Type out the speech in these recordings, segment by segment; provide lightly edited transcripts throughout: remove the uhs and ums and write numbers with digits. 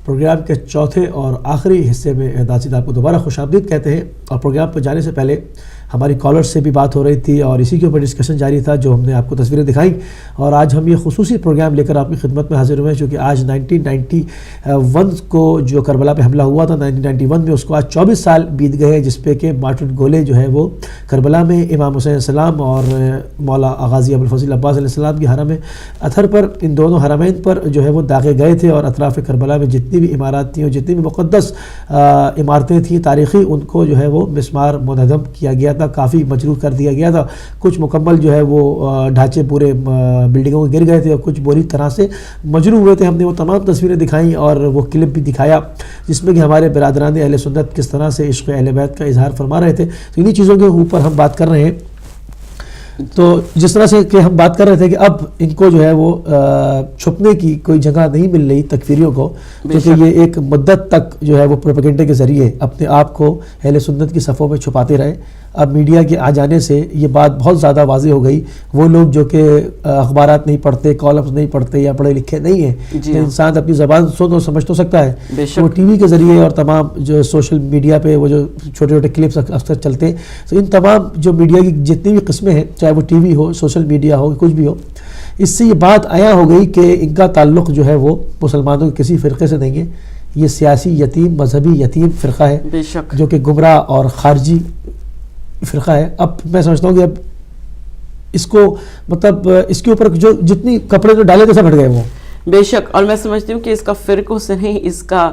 Programme کے چوتھے اور آخری حصے میں ناظرین آپ کو دوبارہ خوش آمدید کہتے ہیں. اور پروگرام پر جانے سے پہلے ہماری کالر سے بھی بات ہو رہی تھی اور اسی کے اوپر ڈسکشن جاری تھا جو ہم نے آپ کو تصویریں دکھائیں. اور آج ہم یہ خصوصی پروگرام لے کر آپ کی خدمت میں حاضر ہوئے ہیں چونکہ آج 1991 کو جو کربلا پہ حملہ ہوا تھا 1991 میں، اس کو آج 24 سال بیت گئے ہیں، جس پہ کہ مارٹن گولے جو ہے وہ کربلا میں امام حسین علیہ السلام اور مولا غازی ابوالفضل عباس علیہ السلام کی حرم اطہر پر، ان دونوں حرمین پر جو ہے وہ داغے گئے تھے. اور اطراف کربلا میں جتنی بھی عمارات تھیں اور جتنی بھی مقدس عمارتیں تھیں تاریخی، ان کو جو ہے وہ مسمار منہدم کیا گیا تھا، کافی مجروح کر دیا گیا تھا. کچھ مکمل جو ہے وہ ڈھانچے پورے بلڈنگوں کے گر گئے تھے اور کچھ بری طرح سے مجروح ہوئے تھے. ہم نے وہ تمام تصویریں دکھائیں اور وہ کلپ بھی دکھایا جس میں کہ ہمارے برادران اہل سنت کس طرح سے عشق اہل بیت کا اظہار فرما رہے تھے. تو انہی چیزوں کے اوپر ہم بات کر رہے ہیں. تو جس طرح سے کہ ہم بات کر رہے تھے کہ اب ان کو جو ہے وہ چھپنے کی کوئی جگہ نہیں مل رہی تکفیریوں کو، کیونکہ یہ ایک مدت تک جو ہے وہ پروپیگنڈے کے ذریعے اپنے آپ کو اہل سنت کی صفوں میں چھپاتے رہے. اب میڈیا کے آ جانے سے یہ بات بہت زیادہ واضح ہو گئی. وہ لوگ جو کہ اخبارات نہیں پڑھتے، کالمز نہیں پڑھتے یا پڑھے لکھے نہیں ہیں، تو انسان اپنی زبان سن اور سمجھ تو سکتا ہے. وہ ٹی وی کے ذریعے اور تمام جو سوشل میڈیا پہ وہ جو چھوٹے چھوٹے کلپس اکثر چلتے ہیں، تو ان تمام جو میڈیا کی جتنی بھی قسمیں ہیں، چاہے وہ ٹی وی ہو، سوشل میڈیا ہو، کچھ بھی ہو، اس سے یہ بات عیاں ہو گئی کہ ان کا تعلق جو ہے وہ مسلمانوں کے کسی فرقے سے نہیں ہے. یہ سیاسی یتیم، مذہبی یتیم فرقہ ہے جو کہ گمراہ اور خارجی فرقہ ہے. اب میں سمجھتا ہوں کہ اب اس کو مطلب اس کے اوپر جو جتنی کپڑے جو ڈالے تھے سب ہٹ گئے وہ. بے شک. اور میں سمجھتی ہوں کہ اس کا فرقوں سے نہیں، اس کا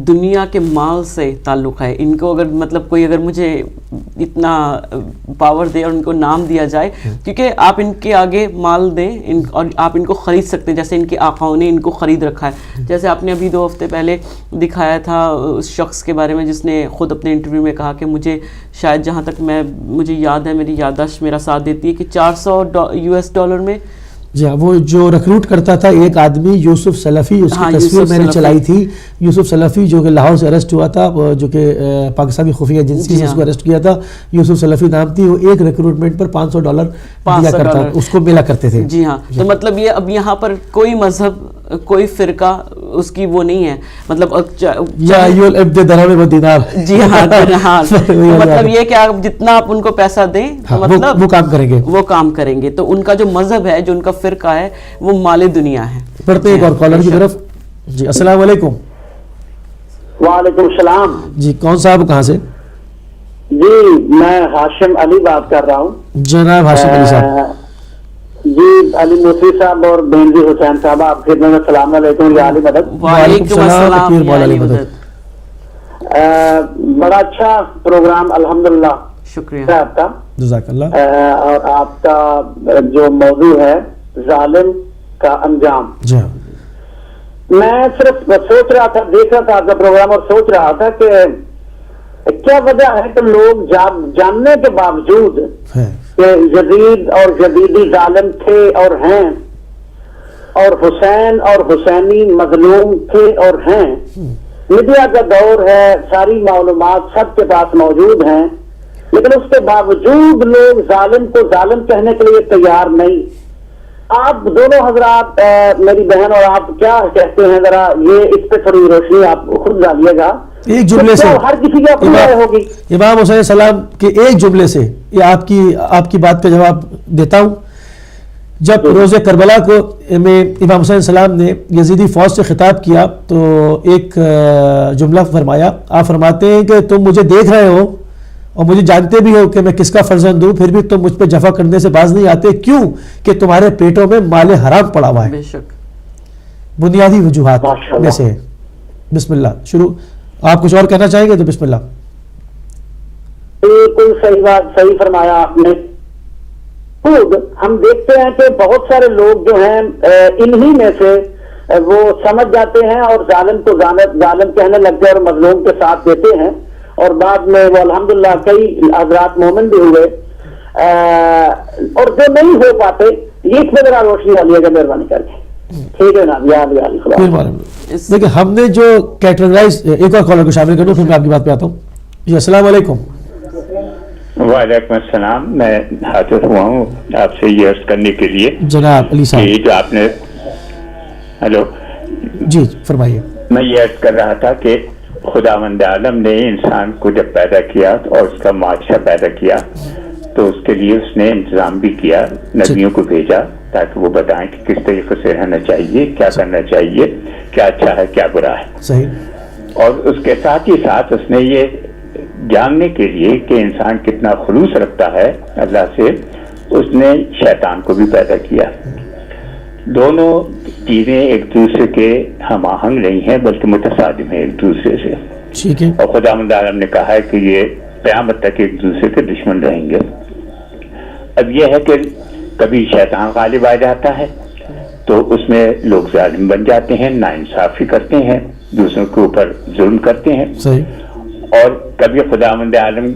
دنیا کے مال سے تعلق ہے. ان کو اگر مطلب کوئی اگر مجھے اتنا پاور دے اور ان کو نام دیا جائے، کیونکہ آپ ان کے آگے مال دیں اور آپ ان کو خرید سکتے ہیں، جیسے ان کے آقاؤں نے ان کو خرید رکھا ہے. جیسے آپ نے ابھی 2 ہفتے پہلے دکھایا تھا اس شخص کے بارے میں جس نے خود اپنے انٹرویو میں کہا کہ مجھے شاید جہاں تک مجھے یاد ہے، میری یادداشت میرا ساتھ دیتی ہے کہ $400 میں. جی ہاں، وہ جو ریکروٹ کرتا تھا ایک آدمی یوسف سلفی، اس کی تصویر میں نے چلائی تھی. یوسف سلفی جو کہ لاہور سے اریسٹ ہوا تھا، جو کہ پاکستانی خفیہ ایجنسی نے اس کو اریسٹ کیا تھا. یوسف سلفی نام تھی. وہ ایک ریکروٹمنٹ پر $500 دیا کرتا، اس کو ملا کرتے تھے. جی ہاں. تو مطلب یہ اب یہاں پر کوئی مذہب، کوئی فرقہ اس کی وہ نہیں ہے. مطلب جی ہاں، مطلب یہ کہ آپ جتنا آپ ان کو پیسہ دیں مطلب وہ کام کریں گے، وہ کام کریں گے. تو ان کا جو مذہب ہے، جو ان کا فرقہ ہے، وہ مال دنیا ہے. پڑھتے ہیں ایک اور کالر کی طرف. جی السلام علیکم. وعلیکم السلام. جی کون صاحب، کہاں سے؟ جی میں ہاشم علی بات کر رہا ہوں. جناب ہاشم علی صاحب. جی علی موسی صاحب اور بینظیر حسین صاحب، آپ خدمت میں السلام علیکم یا علی مدد. وعلیکم السلام یا علی مدد. بڑا اچھا پروگرام الحمدللہ، شکریہ آپ کا، جزاک اللہ. اور آپ کا جو موضوع ہے ظالم کا انجام. جی ہاں، میں صرف سوچ رہا تھا، دیکھ رہا تھا آپ کا پروگرام اور سوچ رہا تھا کہ کیا وجہ ہے کہ لوگ جاننے کے باوجود کہ یزید اور یزیدی ظالم تھے اور ہیں، اور حسین اور حسینی مظلوم تھے اور ہیں. میڈیا کا دور ہے، ساری معلومات سب کے پاس موجود ہیں، لیکن اس کے باوجود لوگ ظالم کو ظالم کہنے کے لیے تیار نہیں. آپ دونوں حضرات، میری بہن اور آپ، کیا کہتے ہیں؟ ذرا یہ اس پہ تھوڑی روشنی آپ خود ڈالیے گا. ایک جملے سے ہر کسی کی اپنی رائے ہوگی. امام حسین السلام کے ایک جملے سے یہ آپ کی بات کا جواب دیتا ہوں. جب روز کربلا کو میں امام حسین السلام نے یزیدی فوج سے خطاب کیا تو ایک جملہ فرمایا. آپ فرماتے ہیں کہ تم مجھے دیکھ رہے ہو اور مجھے جانتے بھی ہو کہ میں کس کا فرزند ہوں، پھر بھی تم مجھ پہ جفا کرنے سے باز نہیں آتے. کیوں؟ کہ تمہارے پیٹوں میں مال حرام پڑا ہوا ہے. بے شک بنیادی وجوہات میں سے ہے. بسم اللہ شروع. آپ کچھ اور کہنا چاہیں گے تو بسم اللہ. بالکل صحیح بات، صحیح فرمایا آپ نے. خود ہم دیکھتے ہیں کہ بہت سارے لوگ جو ہیں انہی میں سے وہ سمجھ جاتے ہیں اور ظالم کو ظالم کہنے لگتے ہیں اور مظلوم کے ساتھ دیتے ہیں، اور بعد میں وہ الحمدللہ کئی حضرات مومن بھی ہوئے. اور جو نہیں ہو پاتے، اس میں ذرا روشنی ڈالیے گا مہربانی کر کے. ٹھیک ہے نا. دیکھیں ہم نے جو کیٹیگرائز، ایک اور کالر کو شامل کر دوں پھر میں آپ کی بات پہ آتا ہوں. جی السلام علیکم. وعلیکم السلام. میں حاضر ہوا ہوں آپ سے یہ عرض کرنے کے لیے جناب علی صاحب. جو آپ نے، ہلو جی فرمائیے. میں یہ عرض کر رہا تھا کہ خداوند عالم نے انسان کو جب پیدا کیا اور اس کا معاشرہ پیدا کیا تو اس کے لیے اس نے انتظام بھی کیا، نبیوں کو بھیجا تاکہ وہ بتائیں کہ کس طریقے سے رہنا چاہیے، کیا کرنا چاہیے، کیا اچھا ہے کیا برا ہے. صحیح. اور اس کے ساتھ ہی ساتھ اس نے یہ جاننے کے لیے کہ انسان کتنا خلوص رکھتا ہے اللہ سے، اس نے شیطان کو بھی پیدا کیا. دونوں چیزیں ایک دوسرے کے ہم آہنگ نہیں ہیں بلکہ متصادم ہیں ایک دوسرے سے. ٹھیک ہے. اور خداوند عالم نے کہا ہے کہ یہ قیامت تک ایک دوسرے کے دشمن رہیں گے. اب یہ ہے کہ کبھی شیطان غالب آ جاتا ہے تو اس میں لوگ ظالم بن جاتے ہیں، ناانصافی کرتے ہیں، دوسروں کے اوپر ظلم کرتے ہیں. صحیح. اور کبھی خداوند عالم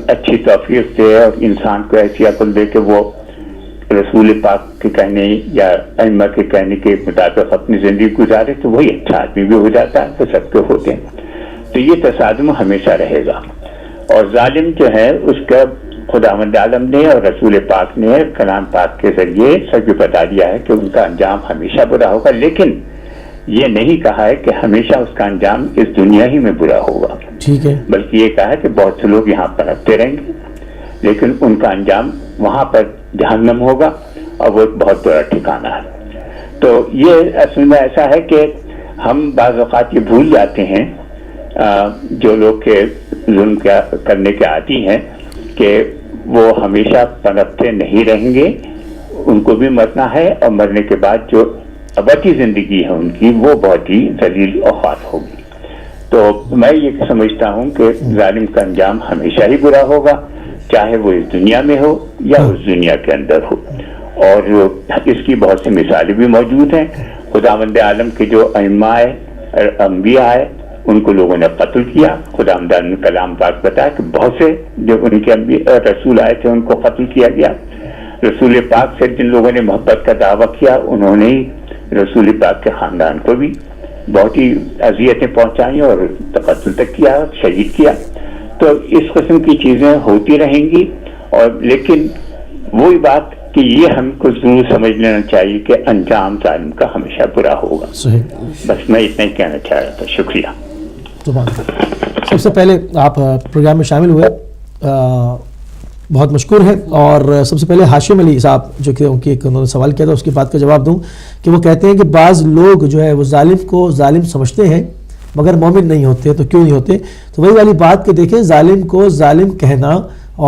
اچھی توفیق دے اور انسان کو ایسی عقل دے کہ وہ رسول پاک کے کہنے یا ائمہ کے کہنے کے مطابق اپنی زندگی گزارے تو وہی اچھا آدمی بھی ہو جاتا ہے، تو سب کے ہوتے ہیں. تو یہ تصادم ہمیشہ رہے گا. اور ظالم جو ہے اس کا خداوند عالم نے اور رسول پاک نے کلام پاک کے ذریعے سب بتا دیا ہے کہ ان کا انجام ہمیشہ برا ہوگا، لیکن یہ نہیں کہا ہے کہ ہمیشہ اس کا انجام اس دنیا ہی میں برا ہوگا. ٹھیک ہے. بلکہ یہ کہا ہے کہ بہت سے لوگ یہاں پر رہتے رہیں گے لیکن ان کا انجام وہاں پر جہنم ہوگا اور وہ ایک بہت بڑا ٹھکانہ ہے. تو یہ اصل میں ایسا ہے کہ ہم بعض اوقات یہ بھول جاتے ہیں جو لوگ کے ظلم کرنے کے عادی ہیں کہ وہ ہمیشہ پنپتے نہیں رہیں گے، ان کو بھی مرنا ہے اور مرنے کے بعد جو ابدی زندگی ہے ان کی وہ بہت ہی ذلیل اور خوار ہوگی. تو میں یہ سمجھتا ہوں کہ ظالم کا انجام ہمیشہ ہی برا ہوگا، چاہے وہ اس دنیا میں ہو یا اس دنیا کے اندر ہو. اور اس کی بہت سی مثالیں بھی موجود ہیں. خداوند عالم کے جو ائمہ انبیاء آئے ان کو لوگوں نے قتل کیا. خداوند عالم نے کلام پاک بتایا کہ بہت سے جو ان کے رسول آئے تھے ان کو قتل کیا گیا. رسول پاک سے جن لوگوں نے محبت کا دعویٰ کیا انہوں نے رسول پاک کے خاندان کو بھی بہت ہی اذیتیں پہنچائیں اور قتل تک کیا، شہید کیا. تو اس قسم کی چیزیں ہوتی رہیں گی. اور لیکن وہی بات کہ یہ ہم کو ضرور سمجھ لینا چاہیے کہ انجام ظالم کا ہمیشہ برا ہوگا. صحیح. بس میں اتنا ہی کہنا چاہ رہا تھا. شکریہ. سب سے پہلے آپ پروگرام میں شامل ہوئے، بہت مشکور ہیں. اور سب سے پہلے ہاشم علی صاحب جو کہ انہوں نے سوال کیا تھا اس کی بات کا جواب دوں کہ وہ کہتے ہیں کہ بعض لوگ جو ہے وہ ظالم کو ظالم سمجھتے ہیں مگر مومن نہیں ہوتے. تو کیوں نہیں ہوتے؟ تو وہی والی بات کہ دیکھیں ظالم کو ظالم کہنا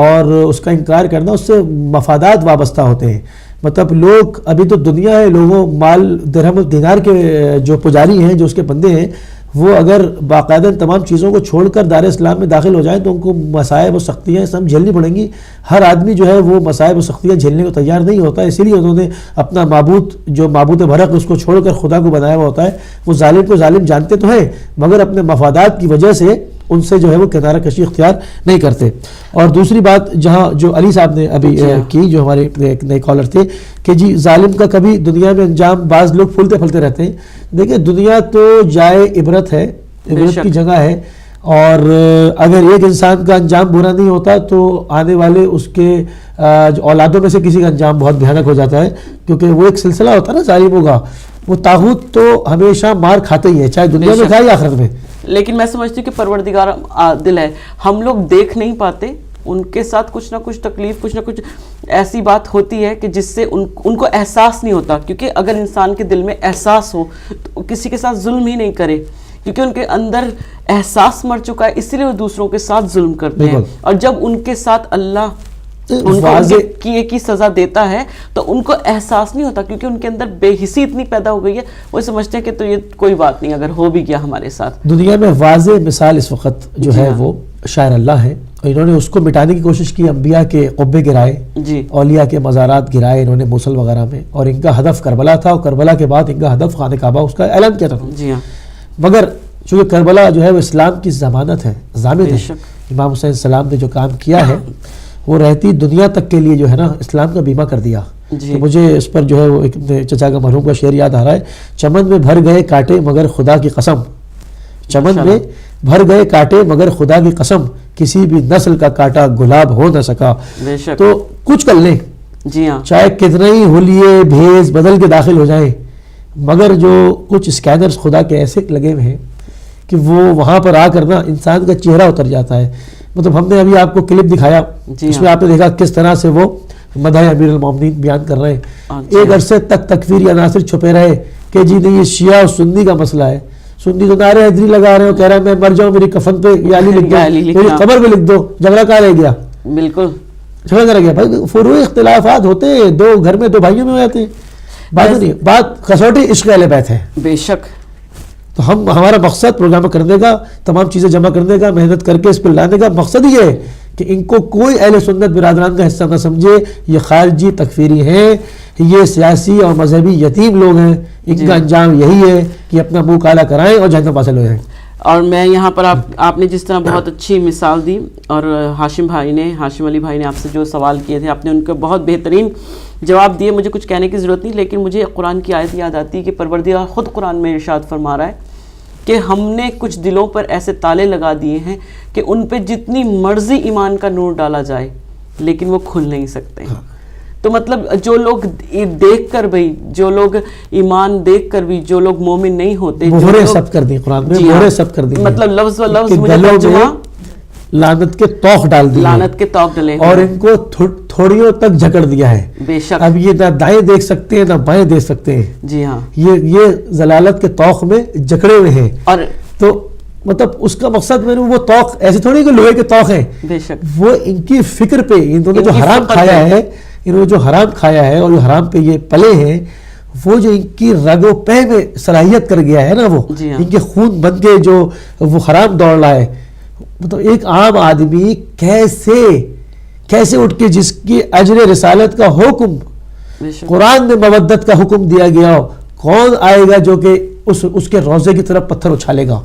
اور اس کا انکار کرنا اس سے مفادات وابستہ ہوتے ہیں. مطلب لوگ ابھی تو دنیا ہے، لوگوں مال درہم دینار کے جو پجاری ہیں جو اس کے بندے ہیں وہ اگر باقاعدہ تمام چیزوں کو چھوڑ کر دار اسلام میں داخل ہو جائیں تو ان کو مصائب و سختیاں سب جھیلنی پڑیں گی. ہر آدمی جو ہے وہ مصائب و سختیاں جھیلنے کو تیار نہیں ہوتا. اسی لیے انہوں نے اپنا معبود جو معبود برحق اس کو چھوڑ کر خدا کو بنایا ہوا ہوتا ہے. وہ ظالم کو ظالم جانتے تو ہیں مگر اپنے مفادات کی وجہ سے ان سے جو ہے وہ کنارہ کشی اختیار نہیں کرتے. اور دوسری بات جہاں جو علی صاحب نے ابھی کی جو ہمارے ایک نئے کالر تھے کہ جی ظالم کا کبھی دنیا میں انجام، بعض لوگ پھولتے پھلتے رہتے ہیں. دیکھیں دنیا تو جائے عبرت ہے، عبرت کی جگہ ہے. اور اگر ایک انسان کا انجام برا نہیں ہوتا تو آنے والے اس کے اولادوں میں سے کسی کا انجام بہت بھیانک ہو جاتا ہے، کیونکہ وہ ایک سلسلہ ہوتا ہے نا ظالموں کا. وہ طاغوت تو ہمیشہ مار کھاتے ہی ہے، چاہے دنیا میں کھائے یا آخرت میں. لیکن میں سمجھتی ہوں کہ پروردگار عادل ہے، ہم لوگ دیکھ نہیں پاتے، ان کے ساتھ کچھ نہ کچھ تکلیف، کچھ نہ کچھ ایسی بات ہوتی ہے کہ جس سے ان کو احساس نہیں ہوتا. کیونکہ اگر انسان کے دل میں احساس ہو تو کسی کے ساتھ ظلم ہی نہیں کرے، کیونکہ ان کے اندر احساس مر چکا ہے، اسی لیے وہ دوسروں کے ساتھ ظلم کرتے ہیں. اور جب ان کے ساتھ اللہ ان کو کیے کی سزا دیتا ہے تو ان کو احساس نہیں ہوتا، کیونکہ ان کے اندر بے حسی اتنی پیدا ہو گئی ہے، وہ سمجھتے ہیں کہ تو یہ کوئی بات نہیں اگر ہو بھی گیا ہمارے ساتھ. دنیا میں واضح مثال اس وقت جو ہے وہ شاعر اللہ ہے، اور انہوں نے اس کو مٹانے کی کوشش کی. انبیاء کے قبے گرائے، اولیاء کے مزارات گرائے انہوں نے موصل وغیرہ میں، اور ان کا ہدف کربلا تھا، اور کربلا کے بعد ان کا ہدف خانہ کعبہ اس کا اعلان کیا تھا. مگر چونکہ کربلا جو ہے وہ اسلام کی ضمانت ہے، ضامن ہے. امام حسین السلام نے جو کام کیا ہے وہ رہتی دنیا تک کے لیے جو ہے نا اسلام کا بیمہ کر دیا. تو مجھے اس پر جو ہے وہ ایک چچا کا مرحوم کا شعر یاد آ رہا ہے: چمن میں بھر گئے کانٹے مگر خدا کی قسم، چمن میں بھر گئے کانٹے مگر خدا کی قسم، کسی بھی نسل کا کانٹا گلاب ہو نہ سکا. تو کچھ کر لیں، چاہے کتنے ہی ہولیے بھیز بدل کے داخل ہو جائیں، مگر جو کچھ اسکینرز خدا کے ایسے لگے ہوئے ہیں کہ وہ وہاں پر آ کر نا انسان کا چہرہ اتر جاتا ہے. مطلب ہم نے ابھی آپ کو کلپ دکھایا, اس میں آپ نے دیکھا کس طرح سے وہ مدح امیر المومنین بیان کر رہے ہیں. ایک عرصے تک تکفیری عناصر چھپے رہے کہ جی نہیں یہ شیعہ اور سنی کا مسئلہ ہے. سنی تو نعرے حیدری لگا رہے ہو, کہہ رہا ہے میں مر جاؤں میری کفن پہ یا علی لکھ دو, میری قبر پہ لکھ دو. جھگڑا کہاں رہ گیا؟ بالکل جھگڑا کہاں رہ گیا بھائی؟ فروعی اختلافات ہوتے ہیں دو گھر میں, دو بھائیوں میں ہو جاتے ہیں. بات نہیں, بات کسوٹی عشق اہل بیت ہے. بے شک. تو ہمارا مقصد پروگرام کرنے کا, تمام چیزیں جمع کرنے کا, محنت کر کے اس پہ لانے کا مقصد یہ ہے کہ ان کو کوئی اہل سنت برادران کا حصہ نہ سمجھے. یہ خارجی تکفیری ہیں, یہ سیاسی اور مذہبی یتیم لوگ ہیں. ان کا انجام یہی ہے کہ اپنا منہ کالا کرائیں اور جہنم حاصل ہو جائیں. اور میں یہاں پر آپ نے جس طرح بہت اچھی مثال دی, اور ہاشم علی بھائی نے آپ سے جو سوال کیے تھے, آپ نے ان کو بہت بہترین جواب دیے. مجھے کچھ کہنے کی ضرورت نہیں, لیکن مجھے قرآن کی آیت یاد آتی ہے کہ پروردگار خود قرآن میں ارشاد فرما رہا ہے کہ ہم نے کچھ دلوں پر ایسے تالے لگا دیے ہیں کہ ان پہ جتنی مرضی ایمان کا نور ڈالا جائے لیکن وہ کھل نہیں سکتے. تو مطلب جو لوگ دیکھ کر بھی, جو لوگ ایمان دیکھ کر بھی, جو لوگ مومن نہیں ہوتے, مہرے سب کر دی قرآن میں, مہرے سب کر دی, مطلب لفظ و لفظ مجھے ترجمہ لعنت کے توق ڈال دی, لعنت کے توق ڈلے ہیں, اور ان کو تھوڑیوں تک جکڑ دیا ہے. بے شک. اب یہ نہ دائیں دیکھ سکتے ہیں نہ بائیں دیکھ سکتے ہیں. جی ہاں, یہ ضلالت کے توق میں جکڑے ہوئے ہیں. اور تو مطلب اس کا مقصد میں وہ توق ایسے تھوڑی کہ لوہے کے توق ہیں. بے شک. وہ ان کی فکر پہ, انہوں نے جو حرام کھایا ہے, انہوں نے جو حرام کھایا ہے اور جو حرام پہ یہ پلے ہیں, وہ جو ان کی رگ و پہ میں صلاحیت کر گیا ہے نا, وہ ان کے خون بن کے جو وہ حرام دوڑ رہا ہے. مطلب ایک عام آدمی کیسے اٹھ کے, جس کی اجر رسالت کا حکم قرآن میں مودت کا حکم دیا گیا ہو, کون آئے گا جو کہ اس کے روزے کی طرف پتھر اچھالے گا؟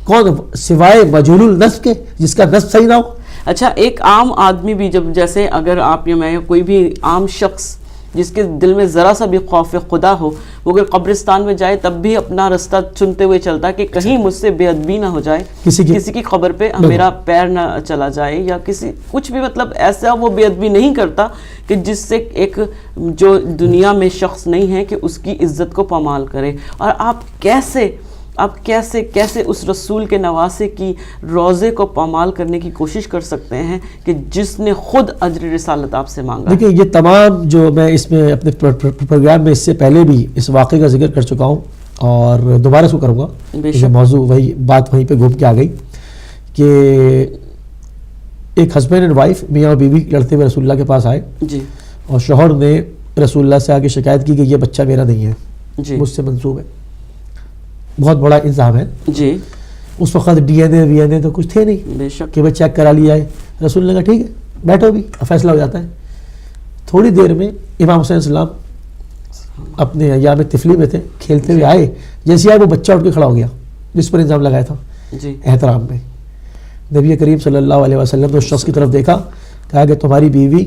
کون سوائے مجہول النسب کے, جس کا نسب صحیح نہ ہو. اچھا, ایک عام آدمی بھی, جب جیسے اگر آپ یا میں کوئی بھی عام شخص جس کے دل میں ذرا سا بھی خوف خدا ہو, وہ اگر قبرستان میں جائے تب بھی اپنا رستہ چنتے ہوئے چلتا ہے کہ کہیں مجھ سے بے ادبی نہ ہو جائے, کسی کی قبر پہ میرا پیر نہ چلا جائے, یا کچھ بھی, مطلب ایسا وہ بے ادبی نہیں کرتا کہ جس سے ایک جو دنیا میں شخص نہیں ہے کہ اس کی عزت کو پامال کرے. اور آپ کیسے اس رسول کے نواسے کی روزے کو پامال کرنے کی کوشش کر سکتے ہیں کہ جس نے خود اجر رسالت آپ سے مانگا؟ دیکھیں, یہ تمام جو میں اس میں اپنے پروگرام میں اس سے پہلے بھی اس واقعے کا ذکر کر چکا ہوں اور دوبارہ اس کو کروں گا. یہ موضوع بات وہیں پہ گھوم کے آ گئی کہ ایک ہسبینڈ اینڈ وائف, میاں اور بیوی لڑتے ہوئے رسول اللہ کے پاس آئے. جی. اور شوہر نے رسول اللہ سے آگے شکایت کی کہ یہ بچہ میرا نہیں ہے, مجھ سے منسوب ہے. بہت بڑا الزام ہے. جی. اس وقت ڈی این اے تو کچھ تھے نہیں, بے شک, کہ وہ چیک کرا لیا ہے. رسول اللہ کہا ٹھیک ہے بیٹھو, بھی فیصلہ ہو جاتا ہے. تھوڑی دیر میں امام حسین السلام اپنے ایام طفلی میں تھے, کھیلتے ہوئے آئے. جیسے آئے وہ بچہ اٹھ کے کھڑا ہو گیا جس پر الزام لگایا تھا. جی. احترام میں نبی کریم صلی اللہ علیہ وسلم نے اس شخص کی طرف دیکھا, کہا کہ تمہاری بیوی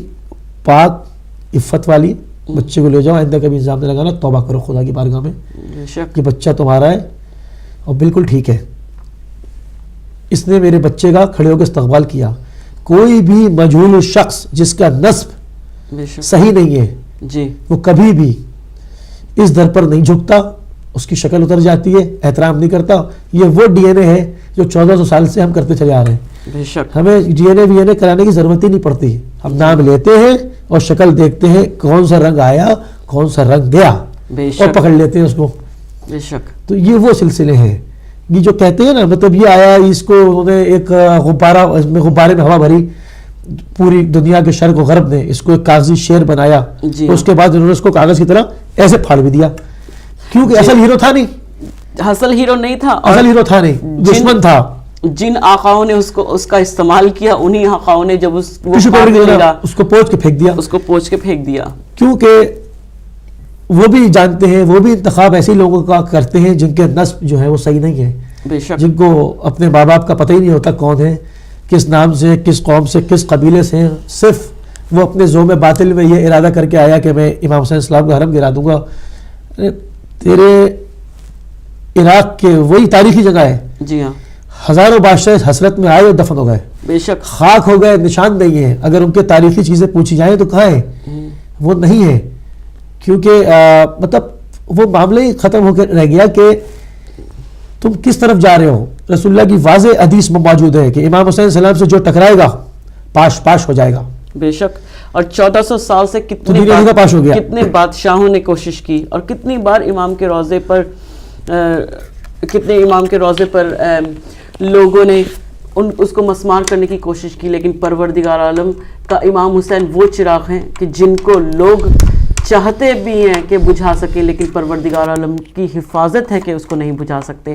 پاک عفت والی, بچے کو لے جاؤ, آئندہ کبھی الزام نہ لگانا, توبہ کرو خدا کی بارگاہ میں کہ بچہ تمہارا ہے اور بالکل ٹھیک ہے. اس نے میرے بچے کا کھڑے ہو کے استقبال کیا. کوئی بھی مجہول شخص جس کا نسب صحیح نہیں ہے, جی, وہ کبھی بھی اس در پر نہیں جھکتا, اس کی شکل اتر جاتی ہے, احترام نہیں کرتا. یہ وہ ڈی این اے ہے جو 1400 سال سے ہم کرتے چلے آ رہے ہیں. بے شک. ہمیں ڈی این اے کرانے کی ضرورت ہی نہیں پڑتی. ہم نام لیتے ہیں اور شکل دیکھتے ہیں, کون سا رنگ آیا کون سا رنگ گیا, اور پکڑ لیتے ہیں اس کو. بے شک. تو یہ وہ سلسلے ہیں. یہ جو کہتے ہیں نا, مطلب یہ آیا, اس کو انہوں نے ایک غبارے میں ہوا بھری, پوری دنیا کے شرق و غرب نے اس کو ایک کاغذی شعر بنایا. جی. اس کے بعد انہوں نے اس کو کاغذ کی طرح ایسے پھاڑ بھی دیا, کیونکہ اصل ہیرو تھا نہیں, اصل ہیرو نہیں تھا, اصل ہیرو تھا نہیں, دشمن تھا. جن آقاؤں نے اس کا استعمال کیا, انہی آقاؤں نے جب اس کو پوچھ کے پھینک دیا, کیونکہ وہ بھی جانتے ہیں, وہ بھی انتخاب ایسے لوگوں کا کرتے ہیں جن کے نسب جو ہے وہ صحیح نہیں ہے. بے شک. جن کو اپنے ماں باپ کا پتہ ہی نہیں ہوتا کون ہے, کس نام سے, کس قوم سے, کس قبیلے سے ہیں. صرف وہ اپنے زوم باطل میں یہ ارادہ کر کے آیا کہ میں امام حسین السلام کا حرم گرا دوں گا. تیرے عراق کے وہی تاریخی جگہ ہے. جی ہاں. ہزاروں بادشاہ حسرت میں آئے اور دفن ہو گئے. بے شک. خاک ہو گئے, نشان نہیں ہے. اگر ان کے تاریخی چیزیں پوچھی جائیں تو کہاں ہیں؟ وہ نہیں ہے, کیونکہ مطلب وہ معاملہ ہی ختم ہو کے رہ گیا کہ تم کس طرف جا رہے ہو. رسول اللہ کی واضح حدیث میں موجود ہے کہ امام حسین السلام سے جو ٹکرائے گا پاش پاش ہو جائے گا. بے شک. اور 1400 سال سے کتنے بادشاہوں نے کوشش کی اور کتنی بار امام کے روضے پر لوگوں نے اس کو مسمار کرنے کی کوشش کی، لیکن پروردگار عالم کا امام حسین وہ چراغ ہیں کہ جن کو لوگ چاہتے بھی ہیں کہ بجھا سکیں، لیکن پروردگار عالم کی حفاظت ہے کہ اس کو نہیں بجھا سکتے.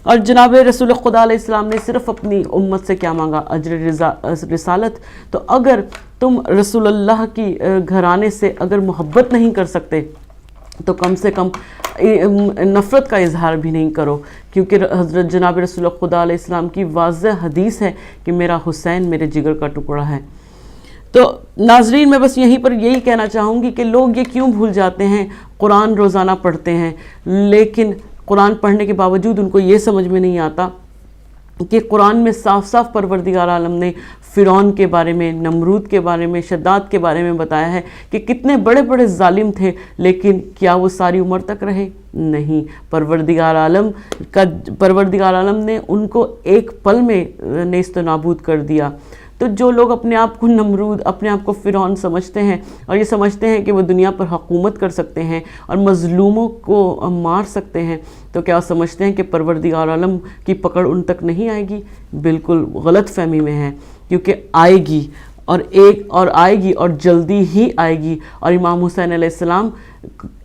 اور جناب رسول خدا علیہ السلام نے صرف اپنی امت سے کیا مانگا؟ اجر رسالت. تو اگر تم رسول اللہ کی گھرانے سے اگر محبت نہیں کر سکتے تو کم سے کم نفرت کا اظہار بھی نہیں کرو، کیونکہ حضرت جناب رسول خدا علیہ السلام کی واضح حدیث ہے کہ میرا حسین میرے جگر کا ٹکڑا ہے. تو ناظرین میں بس یہیں پر یہی کہنا چاہوں گی کہ لوگ یہ کیوں بھول جاتے ہیں، قرآن روزانہ پڑھتے ہیں لیکن قرآن پڑھنے کے باوجود ان کو یہ سمجھ میں نہیں آتا کہ قرآن میں صاف صاف پروردگار عالم نے فرعون کے بارے میں، نمرود کے بارے میں، شداد کے بارے میں بتایا ہے کہ کتنے بڑے بڑے ظالم تھے، لیکن کیا وہ ساری عمر تک رہے؟ نہیں. پروردگار عالم نے ان کو ایک پل میں نیست و نابود کر دیا. تو جو لوگ اپنے آپ کو نمرود، اپنے آپ کو فرعون سمجھتے ہیں اور یہ سمجھتے ہیں کہ وہ دنیا پر حکومت کر سکتے ہیں اور مظلوموں کو مار سکتے ہیں، تو کیا سمجھتے ہیں کہ پروردگار عالم کی پکڑ ان تک نہیں آئے گی؟ بالکل غلط فہمی میں ہے، کیونکہ آئے گی اور آئے گی اور جلدی ہی آئے گی. اور امام حسین علیہ السلام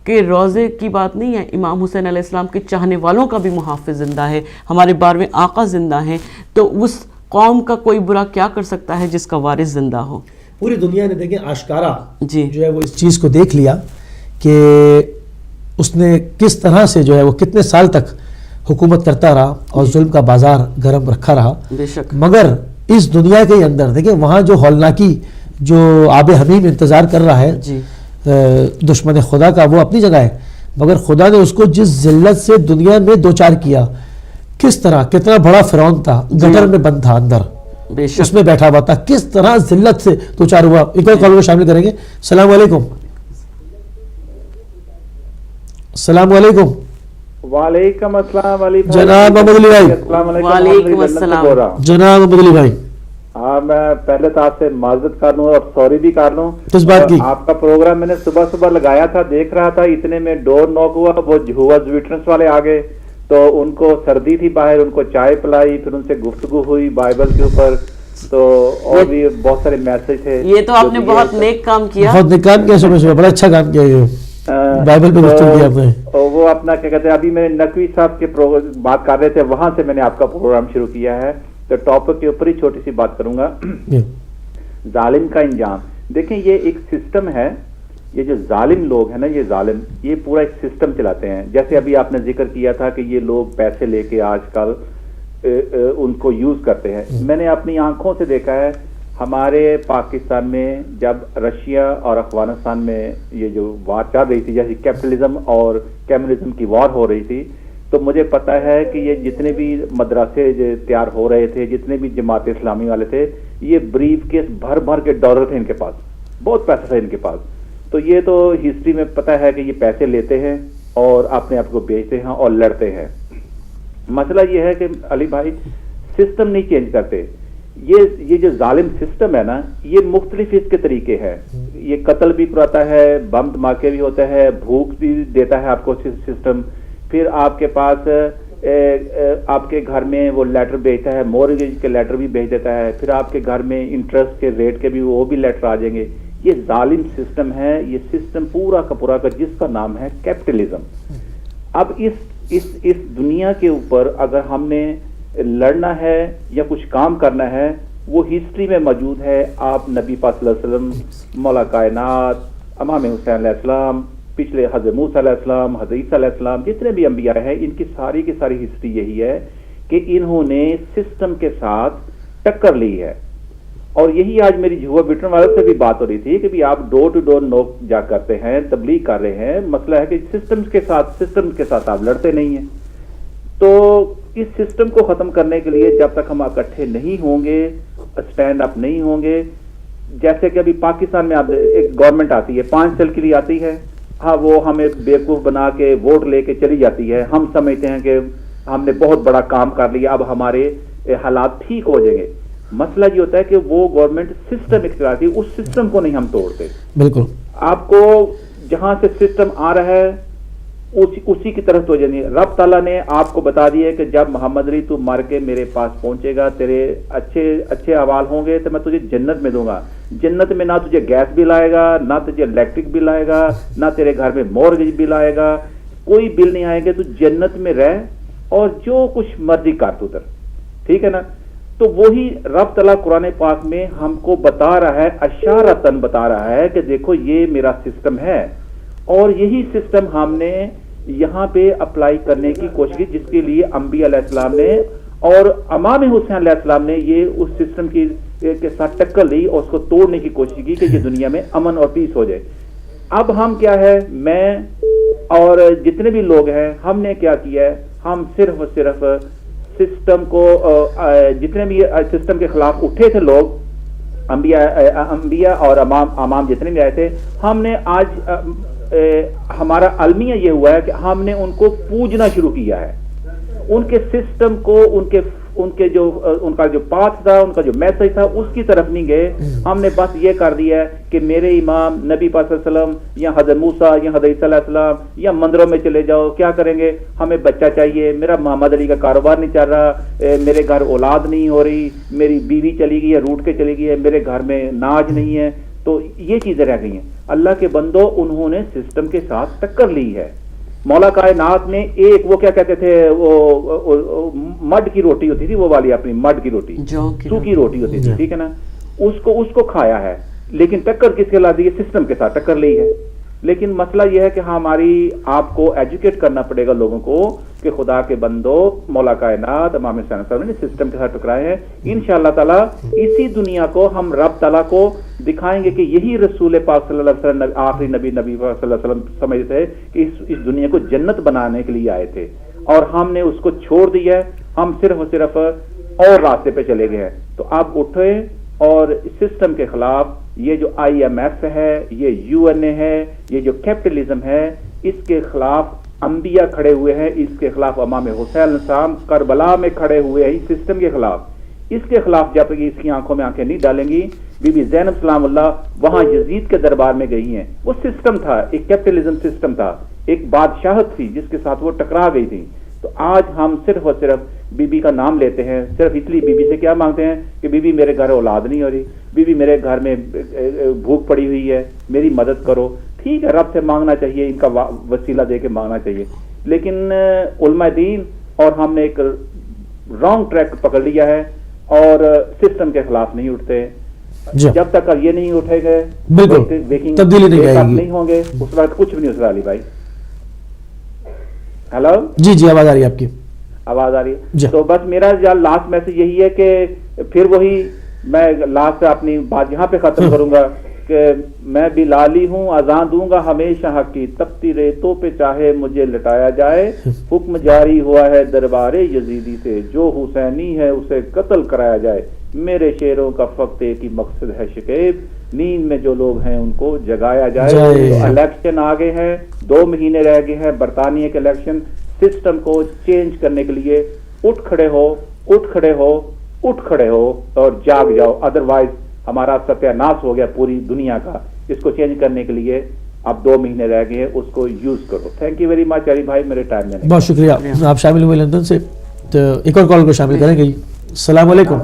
کے روزے کی بات نہیں ہے، امام حسین علیہ السلام کے چاہنے والوں کا بھی محافظ زندہ ہے، ہمارے 12ویں آقا زندہ ہیں. تو اس قوم کا کوئی برا کیا کر سکتا ہے جس کا وارث زندہ ہو؟ پوری دنیا نے دیکھیں آشکارا جی جو ہے وہ اس چیز کو دیکھ لیا کہ اس نے کس طرح سے جو ہے وہ کتنے سال تک حکومت کرتا رہا اور ظلم کا بازار گرم رکھا رہا. بے شک. مگر اس دنیا کے اندر دیکھیں وہاں جو ہولناکی جو آب حمیم انتظار کر رہا ہے جی دشمن خدا کا، وہ اپنی جگہ ہے، مگر خدا نے اس کو جس ذلت سے دنیا میں دوچار کیا، کس طرح، کتنا بڑا فرعون تھا، گٹر میں بند تھا اندر، اس میں بیٹھا ہوا تھا، کس طرح ذلت سے دوچار ہوا. ایک اور کال کو شامل کریں گے. السلام علیکم. السلام علیکم. وعلیکم السلام علی بھائی. جناب محمد علی بھائی. وعلیکم السلام. جناب محمد علی بھائی. ہاں میں پہلے تو آپ سے معذرت کر لوں اور سوری بھی کر لوں. کس بات کی؟ آپ کا پروگرام میں نے صبح لگایا تھا، دیکھ رہا تھا، اتنے میں ڈور نوک ہوا، وہ جہوز وٹنس والے آ گئے، تو ان کو سردی تھی باہر، ان کو چائے پلائی، پھر ان سے گفتگو ہوئی بائبل کے اوپر، تو اور بھی بہت سارے میسج تھے. یہ تو آپ نے بہت نیک کام کیا، بہت نیک کام کیا، صبح بڑا اچھا کام کیا. یہ بائبل پہ گفتگو کیا آپ نے. وہ اپنا کیا کہتے ہیں، ابھی میں نقوی صاحب کے بات کر رہے تھے، وہاں سے میں نے آپ کا پروگرام شروع کیا ہے، تو ٹاپک کے اوپر ہی چھوٹی سی بات کروں گا. ظالم کا انجام. دیکھیں یہ ایک سسٹم ہے، یہ جو ظالم لوگ ہیں نا، یہ ظالم یہ پورا ایک سسٹم چلاتے ہیں. جیسے ابھی آپ نے ذکر کیا تھا کہ یہ لوگ پیسے لے کے آج کل ان کو یوز کرتے ہیں. میں نے اپنی آنکھوں سے دیکھا ہے، ہمارے پاکستان میں جب رشیا اور افغانستان میں یہ جو وار چل رہی تھی، جیسے کیپٹلزم اور کمیونزم کی وار ہو رہی تھی، تو مجھے پتا ہے کہ یہ جتنے بھی مدرسے تیار ہو رہے تھے، جتنے بھی جماعت اسلامی والے تھے، یہ بریف کیس بھر بھر کے ڈالر تھے ان کے پاس، بہت پیسہ تھا ان کے پاس. تو یہ تو ہسٹری میں پتا ہے کہ یہ پیسے لیتے ہیں اور اپنے آپ کو بیچتے ہیں اور لڑتے ہیں. مسئلہ یہ ہے کہ علی بھائی سسٹم نہیں چینج کرتے. یہ جو ظالم سسٹم ہے نا، یہ مختلف اس کے طریقے ہیں. یہ قتل بھی کراتا ہے، بم دھماکے بھی ہوتا ہے، بھوک بھی دیتا ہے آپ کو سسٹم. پھر آپ کے پاس آپ کے گھر میں وہ لیٹر بھیجتا ہے، مورگیج کے لیٹر بھی بھیج دیتا ہے. پھر آپ کے گھر میں انٹرسٹ کے ریٹ کے بھی وہ بھی لیٹر آ جائیں گے. یہ ظالم سسٹم ہے. یہ سسٹم پورا کا پورا کا جس کا نام ہے کیپٹلزم. اب اس دنیا کے اوپر اگر ہم نے لڑنا ہے یا کچھ کام کرنا ہے، وہ ہسٹری میں موجود ہے. آپ نبی پاک صلی اللہ علیہ وسلم، مولا کائنات، امام حسین علیہ السلام، پچھلے حضرت موسیٰ علیہ السلام، حضرت عیسیٰ علیہ السلام، جتنے بھی انبیاء ہیں، ان کی ساری ہسٹری یہی ہے کہ انہوں نے سسٹم کے ساتھ ٹکر لی ہے. اور یہی آج میری جہوا بٹن والے سے بھی بات ہو رہی تھی کہ بھی آپ ڈور ٹو ڈور نوک جا کرتے ہیں، تبلیغ کر رہے ہیں. مسئلہ ہے کہ سسٹم کے ساتھ آپ لڑتے نہیں ہیں. تو اس سسٹم کو ختم کرنے کے لیے جب تک ہم اکٹھے نہیں ہوں گے، اسٹینڈ اپ نہیں ہوں گے، جیسے کہ ابھی پاکستان میں ایک گورنمنٹ آتی ہے، 5 سال کے لیے آتی ہے، ہاں وہ ہمیں بیوقوف بنا کے ووٹ لے کے چلی جاتی ہے. ہم سمجھتے ہیں کہ ہم نے بہت بڑا کام کر لیا, اب ہمارے حالات ٹھیک ہو جائیں گے. مسئلہ یہ ہوتا ہے کہ وہ گورنمنٹ سسٹم اختیار کرتی ہے, اس سسٹم کو نہیں ہم توڑتے. بالکل آپ کو جہاں سے سسٹم آ رہا ہے اسی کی طرف تو جانی. رب تعالیٰ نے آپ کو بتا دیا کہ جب محمد علی تو مر کے میرے پاس پہنچے گا, تیرے اچھے احوال ہوں گے تو میں تجھے جنت میں دوں گا. جنت میں نہ تجھے گیس بل آئے گا, نہ تجھے الیکٹرک بل آئے گا, نہ تیرے گھر میں مورگیج بل آئے گا, کوئی بل نہیں آئے گا. تو جنت میں رہ اور جو کچھ مرضی کر تو ادھر, ٹھیک ہے نا. تو وہی رب تعالیٰ قرآن پاک میں ہم کو بتا رہا ہے, اشارتاً بتا رہا ہے کہ دیکھو یہ میرا سسٹم ہے, اور یہی سسٹم ہم نے یہاں پہ اپلائی کرنے کی کوشش کی, جس کے لیے انبیاء علیہ السلام نے اور امام حسین علیہ السلام نے یہ اس سسٹم کے ساتھ ٹکر لی اور اس کو توڑنے کی کوشش کی کہ یہ دنیا میں امن اور پیس ہو جائے. اب ہم کیا ہے, میں اور جتنے بھی لوگ ہیں, ہم نے کیا کیا ہے, ہم صرف سسٹم کو, جتنے بھی سسٹم کے خلاف اٹھے تھے لوگ, انبیاء اور امام جتنے بھی آئے تھے, ہم نے آج ہمارا المیہ یہ ہوا ہے کہ ہم نے ان کو پوجنا شروع کیا ہے. ان کے سسٹم کو, ان کا جو پاتھ تھا, ان کا جو میسج تھا, اس کی طرف نہیں گئے. ہم نے بس یہ کر دیا ہے کہ میرے امام نبی پاک صلی اللہ علیہ وسلم یا حضرت موسیٰ یا حضرت عیسیٰ علیہ السلام یا مندروں میں چلے جاؤ, کیا کریں گے, ہمیں بچہ چاہیے, میرا محمد علی کا کاروبار نہیں چل رہا, میرے گھر اولاد نہیں ہو رہی, میری بیوی چلی گئی ہے, روٹ کے چلی گئی ہے, میرے گھر میں ناج نہیں ہے. تو یہ چیزیں رہ گئی ہیں. اللہ کے بندو, انہوں نے سسٹم کے ساتھ ٹکر لی ہے. مولا کائنات نے ایک وہ کیا کہتے تھے, وہ مڈ کی روٹی ہوتی تھی, وہ والی اپنی مڈ کی روٹی, سوکھی روٹی ہوتی تھی, ٹھیک ہے نا, اس کو کھایا ہے. لیکن ٹکر کس کے لا دی؟ سسٹم کے ساتھ ٹکر لی ہے. لیکن مسئلہ یہ ہے کہ ہماری آپ کو ایجوکیٹ کرنا پڑے گا لوگوں کو کہ خدا کے بندو, مولا کائنات امام حسین صاحب نے سسٹم کے ساتھ ٹکرائے ہیں. انشاءاللہ تعالیٰ اسی دنیا کو ہم رب تعالیٰ کو دکھائیں گے کہ یہی رسول پاک صلی اللہ علیہ وسلم آخری نبی صلی اللہ علیہ وسلم سمجھتے ہیں کہ اس دنیا کو جنت بنانے کے لیے آئے تھے, اور ہم نے اس کو چھوڑ دیا ہے. ہم صرف اور راستے پہ چلے گئے ہیں. تو آپ اٹھے اور سسٹم کے خلاف, یہ جو IMF ہے, یہ UN ہے, یہ جو کیپٹلزم ہے, اس کے خلاف انبیاء کھڑے ہوئے ہیں. اس کے خلاف امام حسین علیہ السلام کربلا میں کھڑے ہوئے ہیں, اس سسٹم کے خلاف. اس کے خلاف جب تک اس کی آنکھوں میں آنکھیں نہیں ڈالیں گی, بی بی زینب سلام اللہ وہاں یزید کے دربار میں گئی ہیں. وہ سسٹم تھا, ایک کیپٹلزم سسٹم تھا, ایک بادشاہت تھی جس کے ساتھ وہ ٹکرا گئی تھی. تو آج ہم صرف اور صرف بی بی کا نام لیتے ہیں, صرف اس لیے بی بی سے کیا مانگتے ہیں کہ بی بی میرے گھر اولاد نہیں ہو رہی, بی بی میرے گھر میں بھوک پڑی ہوئی ہے, میری مدد کرو. ٹھیک ہے, رب سے مانگنا چاہیے, ان کا وسیلہ دے کے مانگنا چاہیے. لیکن علماء دین اور ہم نے ایک رانگ ٹریک پکڑ لیا ہے اور سسٹم کے خلاف نہیں اٹھتے. جب تک یہ نہیں اٹھے گئے, تبدیلی نہیں ہوں گے, اس وقت کچھ بھی نہیں ہو. علی بھائی ہیلو, جی آواز آ رہی ہے آپ کی, آواز آ رہی ہے. تو بس میرا لاسٹ میسج یہی ہے کہ پھر وہی میں لاسٹ اپنی بات یہاں پہ ختم کروں گا کہ میں بلالی ہوں, اذان دوں گا ہمیشہ حق کی, تپتی ریتوں پہ چاہے مجھے لٹایا جائے. حکم جاری ہوا ہے دربار یزیدی سے, جو حسینی ہے اسے قتل کرایا جائے. میرے شعروں کا فقط ایک ہی مقصد ہے شکیب, نیند میں جو لوگ ہیں ان کو جگایا جائے. تو الیکشن آگے ہیں, 2 مہینے رہ گئے ہیں برطانیہ کے الیکشن. سسٹم کو چینج کرنے کے لیے اٹھ کھڑے ہو اور جاگ جاؤ, ادروائز ہمارا ستیہ ناش ہو گیا پوری دنیا کا. اس کو چینج کرنے کے لیے اب 2 مہینے رہ گئے ہیں, اس کو یوز کرو. تھینک یو ویری مچ علی بھائی, میرے ٹائم میں بہت شکریہ. آپ شامل ہوئے لندن سے, تو ایک اور کال کو شامل کریں گے. السلام علیکم.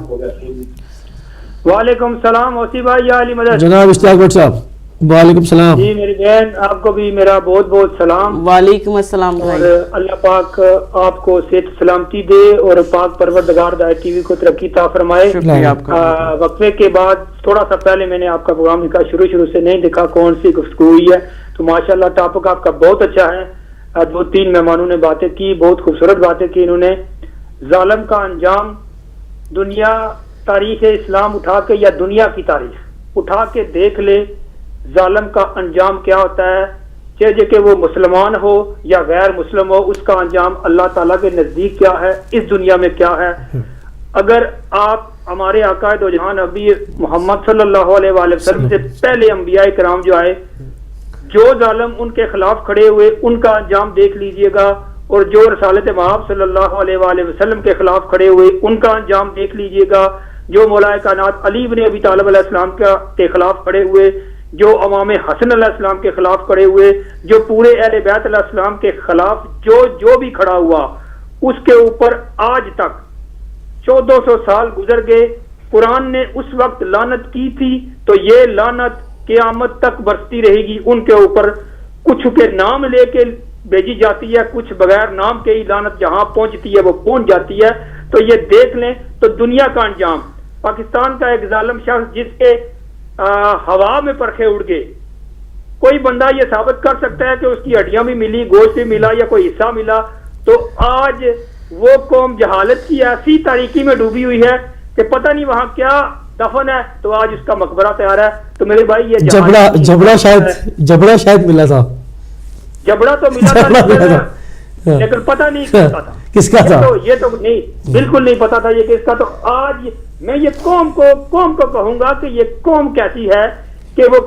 وعلیکم السلام اوسی بھائی یا علی مدد. جناب اشتیاق بٹ صاحب, وعلیکم السلام. جی میری بہن, آپ کو بھی میرا بہت بہت سلام. وعلیکم السلام. اور اللہ پاک آپ کو صحت سلامتی دے اور پاک پروردگار ٹی وی کو ترقی عطا فرمائے. وقفے کے بعد تھوڑا سا پہلے میں نے آپ کا پروگرام دیکھا, شروع سے نہیں دیکھا کون سی گفتگو ہوئی ہے, تو ماشاءاللہ ٹاپک آپ کا بہت اچھا ہے. 2-3 مہمانوں نے باتیں کی, بہت خوبصورت باتیں کی انہوں نے. ظالم کا انجام, دنیا تاریخ اسلام اٹھا کے یا دنیا کی تاریخ اٹھا کے دیکھ لے, ظالم کا انجام کیا ہوتا ہے. چاہے کہ وہ مسلمان ہو یا غیر مسلم ہو, اس کا انجام اللہ تعالیٰ کے نزدیک کیا ہے, اس دنیا میں کیا ہے. اگر آپ ہمارے آقا دو جہان نبی محمد صلی اللہ علیہ وآلہ وسلم سے پہلے انبیاء کرام جو آئے, جو ظالم ان کے خلاف کھڑے ہوئے, ان کا انجام دیکھ لیجئے گا. اور جو رسالت مآب صلی اللہ علیہ وآلہ وسلم کے خلاف کھڑے ہوئے ان کا انجام دیکھ لیجئے گا، جو مولا کائنات علی بن ابی طالب علیہ السلام کے خلاف کھڑے ہوئے، جو امام حسن علیہ السلام کے خلاف کھڑے ہوئے، جو پورے اہل بیت علیہ السلام کے خلاف جو بھی کھڑا ہوا، اس کے اوپر آج تک 1400 سال گزر گئے. قرآن نے اس وقت لعنت کی تھی تو یہ لعنت قیامت تک برستی رہے گی ان کے اوپر. کچھ کے نام لے کے بھیجی جاتی ہے، کچھ بغیر نام کے ہی لعنت جہاں پہنچتی ہے وہ پہنچ جاتی ہے. تو یہ دیکھ لیں تو دنیا کا انجام. پاکستان کا ایک ظالم شخص جس کے ہوا میں پرکھے اڑ گئے، کوئی بندہ یہ ثابت کر سکتا ہے کہ اس کی ہڈیاں بھی ملی، گوشت بھی ملا یا کوئی حصہ ملا. تو آج وہ قوم جہالت کی ایسی تاریکی میں ڈوبی ہوئی ہے کہ پتہ نہیں وہاں کیا دفن ہے، تو آج اس کا مقبرہ تیار ہے. تو میرے بھائی یہ جبڑا شاید ملا تھا، جبڑا تو ملا تھا لیکن پتہ نہیں کس کا تھا. یہ تو نہیں، بالکل نہیں پتا تھا یہ کس کا. تو آج میں یہ قوم کو کہوں گا کہ یہ قوم کیسی ہے کہ وہ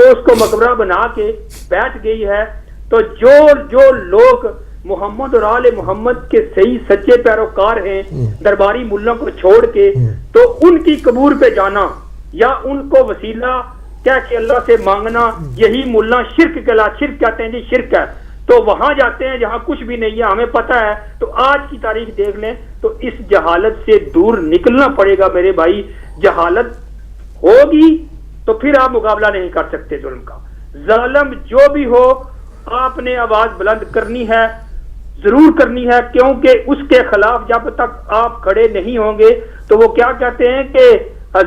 اس کو مقبرہ بنا کے بیٹھ گئی ہے. تو جو لوگ محمد اور آل محمد کے صحیح سچے پیروکار ہیں، درباری ملوں کو چھوڑ کے، تو ان کی قبور پہ جانا یا ان کو وسیلہ کہہ کے اللہ سے مانگنا، یہی ملا شرک کہتے ہیں جی، شرک ہے. تو وہاں جاتے ہیں جہاں کچھ بھی نہیں ہے، ہمیں پتہ ہے. تو آج کی تاریخ دیکھ لیں تو اس جہالت سے دور نکلنا پڑے گا میرے بھائی. جہالت ہوگی تو پھر آپ مقابلہ نہیں کر سکتے ظلم کا. ظالم جو بھی ہو آپ نے آواز بلند کرنی ہے، ضرور کرنی ہے، کیونکہ اس کے خلاف جب تک آپ کھڑے نہیں ہوں گے تو وہ کیا کہتے ہیں کہ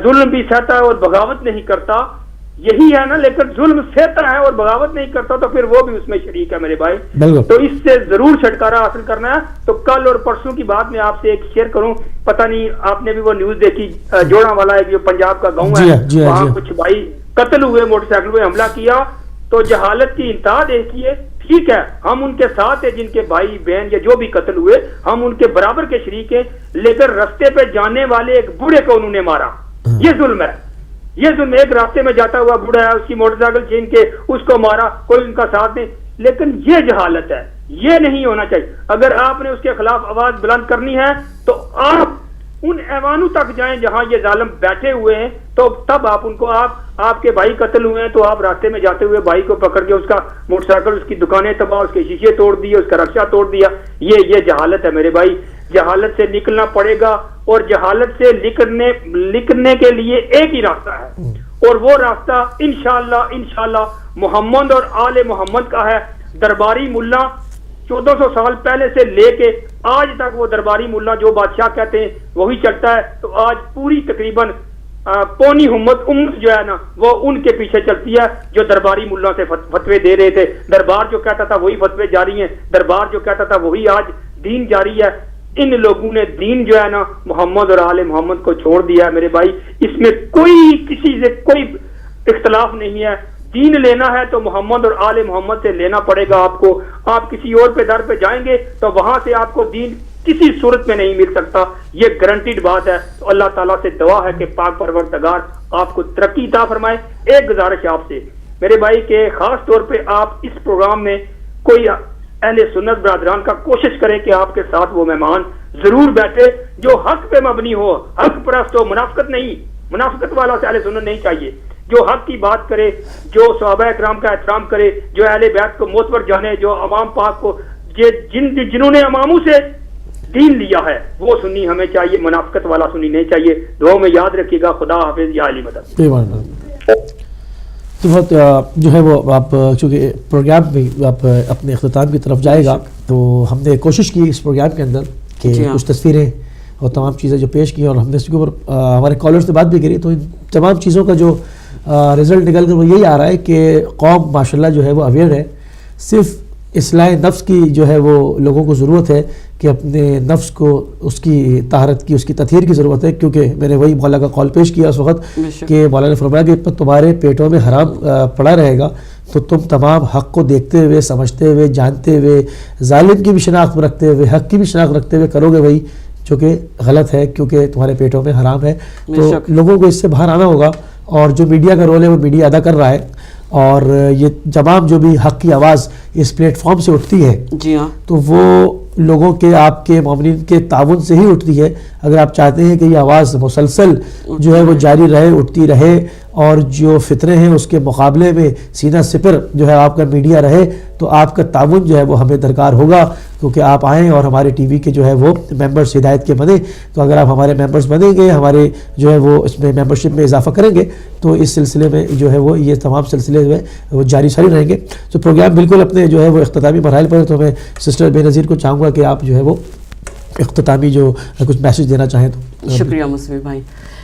ظلم بھی سہتا ہے اور بغاوت نہیں کرتا. یہی ہے نا، لیکن ظلم سہتا ہے اور بغاوت نہیں کرتا تو پھر وہ بھی اس میں شریک ہے میرے بھائی. تو اس سے ضرور چھٹکارا حاصل کرنا ہے. تو کل اور پرسوں کی بات میں آپ سے ایک شیئر کروں، پتہ نہیں آپ نے بھی وہ نیوز دیکھی، جوڑا والا ایک جو پنجاب کا گاؤں ہے، وہاں کچھ بھائی قتل ہوئے، موٹر سائیکل پہ حملہ کیا. تو جہالت کی انتہا دیکھیے. ٹھیک ہے ہم ان کے ساتھ ہیں جن کے بھائی بہن یا جو بھی قتل ہوئے، ہم ان کے برابر کے شریک ہیں، لیکن رستے پہ جانے والے ایک بوڑھے کو انہوں نے مارا. یہ ظلم ہے. یہ ظلم، ایک راستے میں جاتا ہوا بوڑھا ہے، اس کی موٹر سائیکل چھین کے اس کو مارا، کوئی ان کا ساتھ نہیں. لیکن یہ جہالت ہے، یہ نہیں ہونا چاہیے. اگر آپ نے اس کے خلاف آواز بلند کرنی ہے تو آپ ان ایوانوں تک جائیں جہاں یہ ظالم بیٹھے ہوئے ہیں. تو تب آپ ان کو آپ کے بھائی قتل ہوئے ہیں تو آپ راستے میں جاتے ہوئے بھائی کو پکڑ کے اس کا موٹر سائیکل، اس کی دکانیں تباہ، اس کے شیشے توڑ دیے، اس کا رکشہ توڑ دیا. یہ جہالت ہے میرے بھائی. جہالت سے نکلنا پڑے گا، اور جہالت سے نکلنے کے لیے ایک ہی راستہ ہے، اور وہ راستہ انشاءاللہ محمد اور آل محمد کا ہے. درباری ملا 1400 سال پہلے سے لے کے آج تک وہ درباری ملا جو بادشاہ کہتے ہیں وہی چلتا ہے. تو آج پوری تقریباً پونی امت جو ہے نا وہ ان کے پیچھے چلتی ہے جو درباری ملا سے فتوے دے رہے تھے. دربار جو کہتا تھا وہی فتوے جاری ہیں، دربار جو کہتا تھا وہی آج دین جاری ہے. ان لوگوں نے دین جو ہے نا محمد اور آل محمد کو چھوڑ دیا ہے میرے بھائی. اس میں کسی سے کوئی اختلاف نہیں ہے. دین لینا ہے تو محمد اور آل محمد سے لینا پڑے گا آپ کو. آپ کسی اور پہ در پہ جائیں گے تو وہاں سے آپ کو دین کسی صورت میں نہیں مل سکتا. یہ گارنٹیڈ بات ہے. تو اللہ تعالیٰ سے دعا ہے کہ پاک پروردگار آپ کو ترقی عطا فرمائے. ایک گزارش آپ سے میرے بھائی کہ خاص طور پہ آپ اس پروگرام میں کوئی اہل سنت برادران کا کوشش کریں کہ آپ کے ساتھ وہ مہمان ضرور بیٹھے جو حق پہ مبنی ہو، حق پرست ہو، منافقت نہیں. منافقت والا سے اہل سنت نہیں چاہیے. جو حق کی بات کرے، جو صحابہ اکرام کا احترام کرے، جو اہل بیت کو معتبر جانے، جو عوام پاک کو جنہوں نے اماموں سے دین لیا ہے وہ سنی ہمیں چاہیے. منافقت والا سنی نہیں چاہیے. دعاؤں میں یاد رکھیے گا. خدا حافظ. یا علی مدد. تو بہت جو ہے وہ آپ چونکہ پروگرام میں آپ اپنے اختتام کی طرف جائے گا تو ہم نے کوشش کی اس پروگرام کے اندر کہ کچھ تصویریں اور تمام چیزیں جو پیش کی، اور ہم نے اس کے اوپر ہمارے کالر سے بات بھی کری. تو ان تمام چیزوں کا جو رزلٹ نکل کر وہ یہی آ رہا ہے کہ قوم ماشاءاللہ جو ہے وہ اویئر ہے. صرف اصلاح نفس کی جو ہے وہ لوگوں کو ضرورت ہے کہ اپنے نفس کو اس کی طہارت کی، اس کی تطہیر کی ضرورت ہے. کیونکہ میں نے وہی مولا کا کال پیش کیا اس وقت کہ مولا نے فرمایا کہ تمہارے پیٹوں میں حرام پڑا رہے گا تو تم تمام حق کو دیکھتے ہوئے، سمجھتے ہوئے، جانتے ہوئے، ظالم کی بھی شناخت رکھتے ہوئے، حق کی بھی شناخت رکھتے ہوئے کرو گے وہی جو کہ غلط ہے، کیونکہ تمہارے پیٹوں میں حرام ہے. تو لوگوں کو اس سے باہر آنا ہوگا، اور جو میڈیا کا رول ہے وہ میڈیا ادا کر رہا ہے. اور یہ تمام جو بھی حق کی آواز اس پلیٹ فارم سے اٹھتی ہے جی ہاں تو وہ لوگوں کے آپ کے مومنین کے تعاون سے ہی اٹھتی ہے. اگر آپ چاہتے ہیں کہ یہ آواز مسلسل جو ہے وہ جاری رہے, اٹھتی رہے, اور جو فتنے ہیں اس کے مقابلے میں سینہ سپر جو ہے آپ کا میڈیا رہے, تو آپ کا تعاون جو ہے وہ ہمیں درکار ہوگا, کیونکہ آپ آئیں اور ہمارے ٹی وی کے جو ہے وہ ممبرس ہدایت کے بنیں. تو اگر آپ ہمارے ممبرس بنیں گے, ہمارے جو ہے وہ اس میں ممبرشپ میں اضافہ کریں گے, تو اس سلسلے میں جو ہے وہ یہ تمام سلسلے جو ہے وہ جاری ساری رہیں گے. تو پروگرام بالکل اپنے جو ہے وہ اختتامی مراحل پر. تو میں سسٹر بے نظیر کو چاہوں گا کہ آپ جو ہے وہ اختتامی جو کچھ میسج دینا چاہیں تو. شکریہ مصطفی بھائی.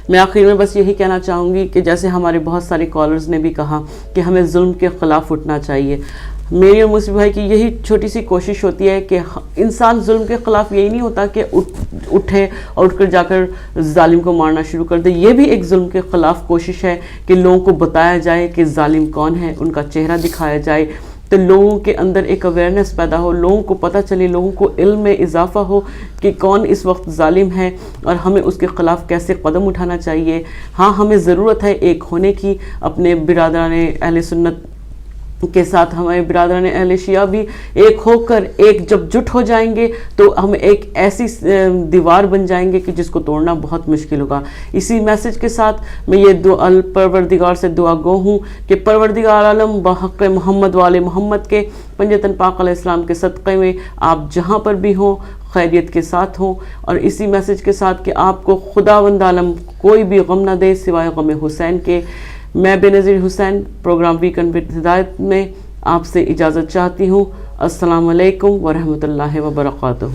میں آخر میں بس یہی کہنا چاہوں گی کہ جیسے ہمارے بہت سارے کالرز نے بھی کہا کہ ہمیں ظلم کے خلاف اٹھنا چاہیے, میری اور مصطفی بھائی کی یہی چھوٹی سی کوشش ہوتی ہے کہ انسان ظلم کے خلاف یہی نہیں ہوتا کہ اٹھے اور اٹھ کر جا کر ظالم کو مارنا شروع کر دے. یہ بھی ایک ظلم کے خلاف کوشش ہے کہ لوگوں کو بتایا جائے کہ ظالم کون ہے, ان کا چہرہ دکھایا جائے, تو لوگوں کے اندر ایک اویئرنیس پیدا ہو, لوگوں کو پتہ چلے, لوگوں کو علم میں اضافہ ہو کہ کون اس وقت ظالم ہے اور ہمیں اس کے خلاف کیسے قدم اٹھانا چاہیے. ہاں ہمیں ضرورت ہے ایک ہونے کی, اپنے برادران اہل سنت کے ساتھ ہمارے برادران اہل شیعہ بھی ایک ہو کر ایک جب جٹ ہو جائیں گے تو ہم ایک ایسی دیوار بن جائیں گے کہ جس کو توڑنا بہت مشکل ہوگا. اسی میسج کے ساتھ میں یہ پروردگار سے دعا گو ہوں کہ پروردگار عالم بحق محمد والے محمد کے پنجتن پاک علیہ السلام کے صدقے میں آپ جہاں پر بھی ہوں خیریت کے ساتھ ہوں, اور اسی میسج کے ساتھ کہ آپ کو خداوند عالم کوئی بھی غم نہ دے سوائے غم حسین کے. میں بے نظیر حسین پروگرام ویکنڈ ود ہدایت میں آپ سے اجازت چاہتی ہوں. السلام علیکم ورحمۃ اللہ وبرکاتہ.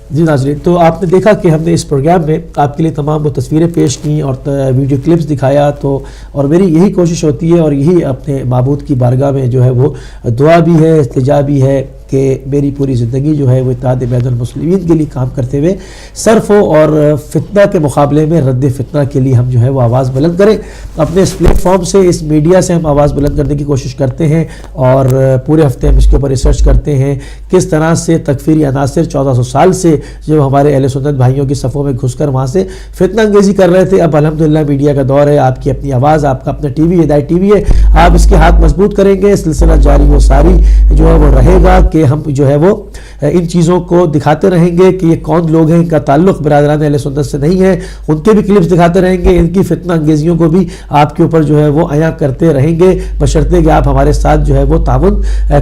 جی ناظرین, تو آپ نے دیکھا کہ ہم نے اس پروگرام میں آپ کے لیے تمام وہ تصویریں پیش کیں اور ویڈیو کلپس دکھایا, تو اور میری یہی کوشش ہوتی ہے اور یہی اپنے معبود کی بارگاہ میں جو ہے وہ دعا بھی ہے, التجا بھی ہے کہ میری پوری زندگی جو ہے وہ اتحاد بین المسلمین کے لیے کام کرتے ہوئے صرف ہو, اور فتنہ کے مقابلے میں رد فتنہ کے لیے ہم جو ہے وہ آواز بلند کریں. اپنے اس پلیٹ فارم سے, اس میڈیا سے ہم آواز بلند کرنے کی کوشش کرتے ہیں, اور پورے ہفتے ہم اس کے اوپر ریسرچ کرتے ہیں کس طرح سے تکفیری عناصر 1400 سال سے جو ہمارے اہل سنت بھائیوں کی صفوں میں گھس کر وہاں سے فتنہ انگیزی کر رہے تھے. اب الحمدللہ میڈیا کا دور ہے, آپ کی اپنی آواز, آپ کا اپنا ٹی وی ہدایت ٹی وی ہے, آپ اس کے ہاتھ مضبوط کریں گے, سلسلہ جاری و ساری جو ہے وہ رہے گا کہ ہم جو ہے وہ ان چیزوں کو دکھاتے رہیں گے کہ یہ کون لوگ ہیں, ان کا تعلق برادران اہل سنت سے نہیں ہے, ان کے بھی کلپس دکھاتے رہیں گے, ان کی فتنہ انگیزیوں کو بھی آپ کے اوپر جو ہے وہ عیاں کرتے رہیں گے, بشرطے کہ آپ ہمارے ساتھ جو ہے وہ تعاون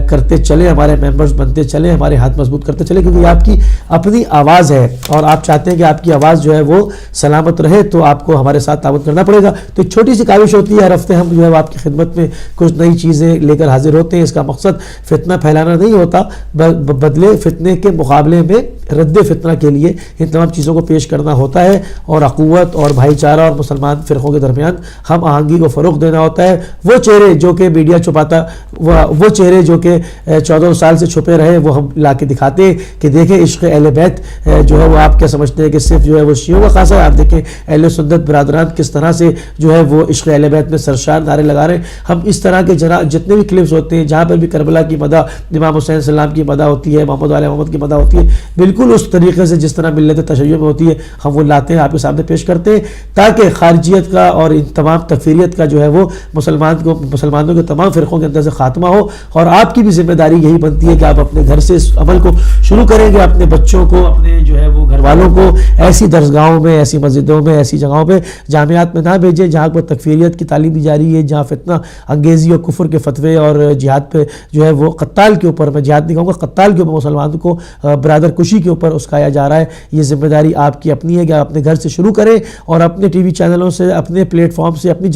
کرتے چلیں, ہمارے ممبرز بنتے چلیں, ہمارے ہاتھ مضبوط کرتے چلیں, کیونکہ یہ آپ کی اپنی آواز ہے اور آپ چاہتے ہیں کہ آپ کی آواز جو ہے وہ سلامت رہے, تو آپ کو ہمارے ساتھ تعاون کرنا پڑے گا. تو ایک چھوٹی سی کاوش ہوتی ہے, ہر ہفتے ہم جو ہے آپ کی خدمت میں کچھ نئی چیزیں لے کر حاضر ہوتے ہیں. اس کا مقصد فتنہ پھیلانا نہیں ہوتا, بدلے فتنے کے مقابلے میں رد فتنہ کے لیے ان تمام چیزوں کو پیش کرنا ہوتا ہے, اور اخوت اور بھائی چارہ اور مسلمان فرقوں کے درمیان ہم آہنگی کو فروغ دینا ہوتا ہے. وہ چہرے جو کہ میڈیا چھپاتا, وہ چہرے جو کہ 14 سال سے چھپے رہے, وہ ہم لا کے دکھاتے ہیں کہ دیکھیں عشق اہل بیت جو ہے وہ آپ کیا سمجھتے ہیں کہ صرف جو ہے وہ شیعوں کا خاصہ ہے. آپ دیکھیں اہل سنت برادران کس طرح سے جو ہے وہ عشق اہل بیت میں سرشار نعرے لگا رہے ہیں. ہم اس طرح کے جتنے بھی کلپس ہوتے ہیں جہاں پر بھی کربلا کی مدح, امام حسین السلام کی مدح ہوتی ہے, محمد والے محمد کی مدح ہوتی ہے, بالکل اس طریقے سے جس طرح ملت تشیع میں ہوتی ہے ہم وہ لاتے ہیں, آپ کے سامنے پیش کرتے ہیں, تاکہ خارجیت کا اور ان تمام تکفیریت کا جو ہے وہ مسلمانوں کے تمام فرقوں کے اندر سے خاتمہ ہو. اور آپ کی بھی ذمہ داری یہی بنتی ہے کہ آپ اپنے گھر سے اس عمل کو شروع کریں گے, اپنے بچوں کو, اپنے جو ہے وہ گھر والوں کو ایسی درسگاہوں میں, ایسی مسجدوں میں, ایسی جگہوں پہ, جامعات میں نہ بھیجیں جہاں پر تکفیریت کی تعلیم دی جا رہی ہے, جہاں فتنہ انگیزی اور کفر کے فتوے اور جہاد پہ جو ہے وہ قتال کے اوپر, میں جہاد نہیں کہوں گا, قتال کے اوپر مسلمانوں کو برادر کشی کے اوپر اسکایا جا رہا ہے. یہ ذمہ داری آپ کی اپنی ہے کہ آپ اپنے گھر سے شروع کریں اور اپنے ٹی وی چینلوں سے, اپنے پلیٹ فارم سے, اپنی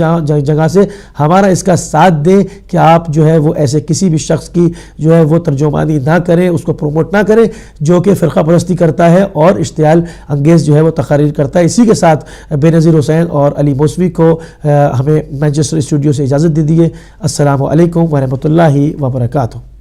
جگہ سے ہمارا اس کا ساتھ دیں کہ آپ جو ہے وہ ایسے کسی بھی شخص کی جو ہے وہ ترجمانی نہ کریں, اس کو پروموٹ نہ کریں جو کہ فرقہ پرستی کرتا ہے اور اشتعال انگیز جو ہے وہ تقاریر کرتا ہے. اسی کے ساتھ بے نظیر حسین اور علی موسوی کو ہمیں مانچسٹر اسٹوڈیو سے اجازت دے دیجیے. السلام علیکم ورحمۃ اللہ وبرکاتہ.